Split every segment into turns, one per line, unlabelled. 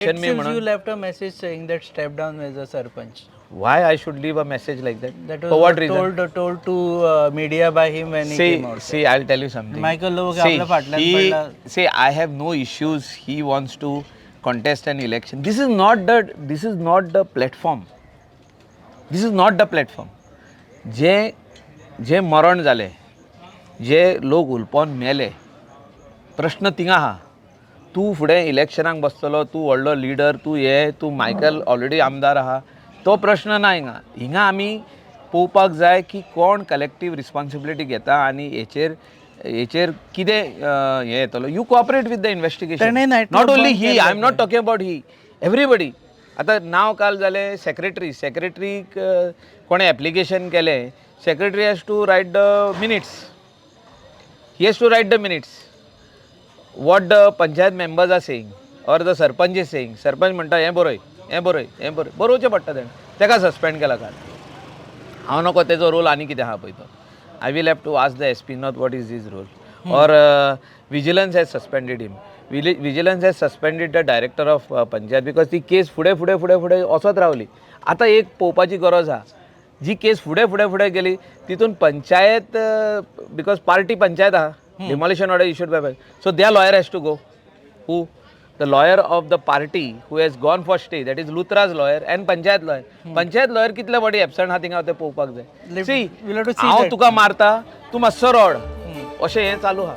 Since you
म्हणून
left a message saying that step down as a sarpanch.
why I should leave a message like that?
That
For what
was
reason?
told to media by him when he came out.
See, I'll tell you something.
Michael लोग
See,
आपल्या फाटल्यात पडला.
see, I have no issues. He wants to contest an election. This is not the platform. This is not the platform. जे मरण जाले, जे लोक उलपोन मेले, प्रश्न थिंगा आहा. तू फुडें इलेक्शनाक बसतलो, तू व्हडलो लिडर, तू मायकल ऑलरेडी आमदार आहा, तो प्रश्न ना हिंगा आमी पळोवपाक जाय की कोण कलेक्टीव रिस्पॉन्सिबिलिटी घेता आनी हेचेर कितें हें येतलो. You cooperate with the investigation. Not only he, I am not talking about he, everybody. आतां नाव काल जालें सेक्रेटरीक कोणें एप्लिकेशन केलें, secretary has to write the minutes. He has to write the minutes. What the panchayat members are saying or the sarpanch is saying. Sarpanch म्हणटा हें बरय बरोवचें पडटा तेका सस्पेंड केला काल. हांव नको तेजो रोल आनी कितें आहा पळय तो. I will have to ask the SP not what is his role. Or vigilance has suspended him. Vigilance has suspended the director of panchayat because ती केस फुडें वचत रावली. आतां एक पळोवपाची गरज आहा, जी केस फुडें गेली तितून पंचायत बिकॉज पार्टी पंचायत आहा, demolition order issued by so their lawyer has to go. Who? The lawyer of the party who has gone for stay, that is Luthra's lawyer and panchayat lawyer. Panchayat lawyer कितले बडी absent आहा थिंगा ते पळोवपाक जाय. See, हांव तुका मारता, तूं मातसो रड, अशें हें चालू आहा.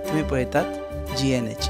तुम्ही पळयतात GNH.